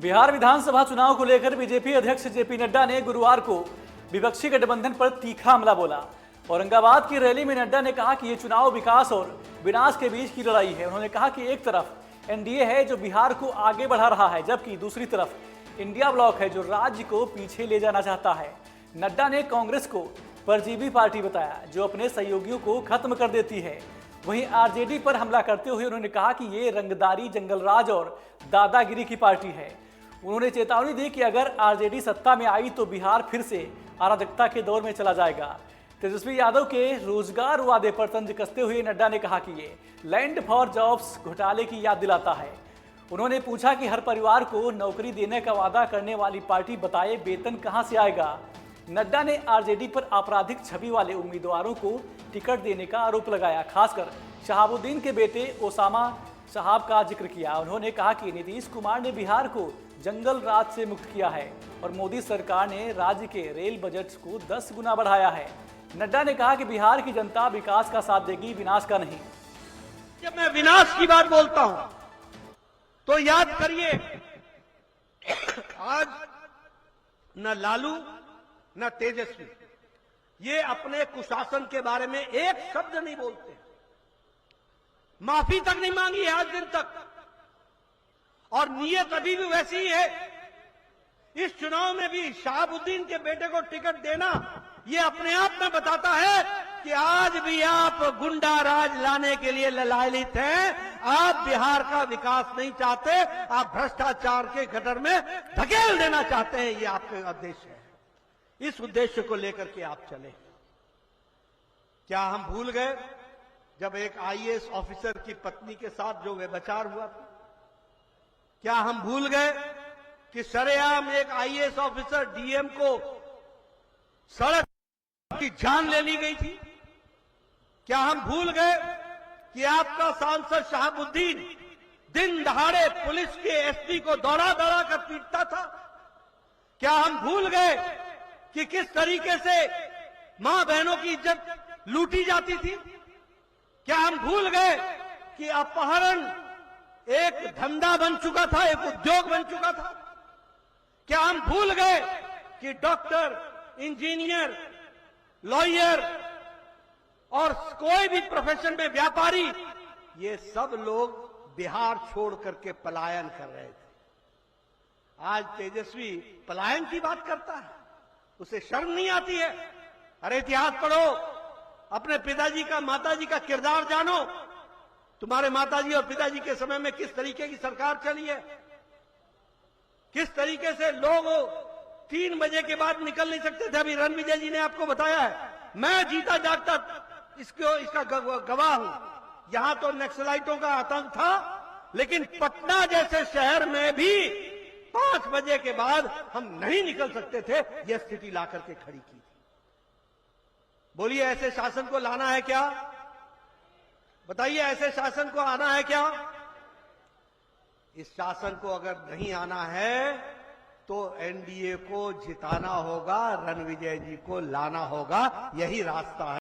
बिहार विधानसभा चुनाव को लेकर बीजेपी अध्यक्ष जेपी नड्डा ने गुरुवार को विपक्षी गठबंधन पर तीखा हमला बोला। औरंगाबाद की रैली में नड्डा ने कहा कि ये चुनाव विकास और विनाश के बीच की लड़ाई है। उन्होंने कहा कि एक तरफ एनडीए है जो बिहार को आगे बढ़ा रहा है, जबकि दूसरी तरफ इंडिया ब्लॉक है जो राज्य को पीछे ले जाना चाहता है। नड्डा ने कांग्रेस को परजीवी पार्टी बताया जो अपने सहयोगियों को खत्म कर देती है। वहीं आरजेडी पर हमला करते हुए उन्होंने कहा कि ये रंगदारी, जंगलराज और दादागिरी की पार्टी है। उन्होंने चेतावनी दी कि अगर आरजेडी सत्ता में आई तो बिहार फिर से अराजकता के दौर में चला जाएगा। तेजस्वी यादव के रोजगार वादे पर तंज कसते हुए नड्डा ने कहा कि ये लैंड फॉर जॉब्स घोटाले की याद दिलाता है। उन्होंने पूछा कि हर परिवार को नौकरी देने का वादा करने वाली पार्टी बताए वेतन कहां से आएगा। नड्डा ने आरजेडी पर आपराधिक छवि वाले उम्मीदवारों को टिकट देने का आरोप लगाया, खासकर शहाबुद्दीन के बेटे ओसामा साहब का जिक्र किया। उन्होंने कहा कि नीतीश कुमार ने बिहार को जंगल राज से मुक्त किया है और मोदी सरकार ने राज्य के रेल बजट को 10 गुना बढ़ाया है। नड्डा ने कहा कि बिहार की जनता विकास का साथ देगी, विनाश का नहीं। जब मैं विनाश की बात बोलता हूं तो याद करिए, आज न लालू न तेजस्वी ये अपने कुशासन के बारे में एक शब्द नहीं बोलते, माफी तक नहीं मांगी है आज दिन तक, और नीयत अभी भी वैसी ही है। इस चुनाव में भी शहाबुद्दीन के बेटे को टिकट देना ये अपने आप में बताता है कि आज भी आप गुंडा राज लाने के लिए ललायित हैं। आप बिहार का विकास नहीं चाहते, आप भ्रष्टाचार के गटर में धकेल देना चाहते हैं। ये आपका उद्देश्य है। इस उद्देश्य को लेकर के आप चले। क्या हम भूल गए जब एक आईएएस ऑफिसर की पत्नी के साथ जो व्यभिचार हुआ था? क्या हम भूल गए कि सरेआम एक आईएएस ऑफिसर डीएम को सड़क की जान ले ली गई थी? क्या हम भूल गए कि आपका सांसद शहाबुद्दीन दिन दहाड़े पुलिस के एसपी को दौड़ा दौड़ा कर पीटता था? क्या हम भूल गए कि किस तरीके से मां बहनों की इज्जत लूटी जाती थी? क्या हम भूल गए कि अपहरण एक धंधा बन चुका था, एक उद्योग बन चुका था? क्या हम भूल गए कि डॉक्टर, इंजीनियर, लॉयर और कोई भी प्रोफेशन में व्यापारी, ये सब लोग बिहार छोड़ करके पलायन कर रहे थे? आज तेजस्वी पलायन की बात करता है, उसे शर्म नहीं आती है? अरे इतिहास पढ़ो, अपने पिताजी का, माताजी का किरदार जानो। तुम्हारे माताजी और पिताजी के समय में किस तरीके की सरकार चली है, किस तरीके से लोग 3 बजे के बाद निकल नहीं सकते थे। अभी रणविजय जी ने आपको बताया है, मैं जीता जागता इसका गवाह हूं। यहां तो नक्सलाइटों का आतंक था, लेकिन पटना जैसे शहर में भी 5 बजे के बाद हम नहीं निकल सकते थे। यह स्थिति ला करके खड़ी की थी। बोलिए, ऐसे शासन को लाना है क्या? बताइए, ऐसे शासन को आना है क्या? इस शासन को अगर नहीं आना है तो एनडीए को जिताना होगा, रणविजय जी को लाना होगा। यही रास्ता है।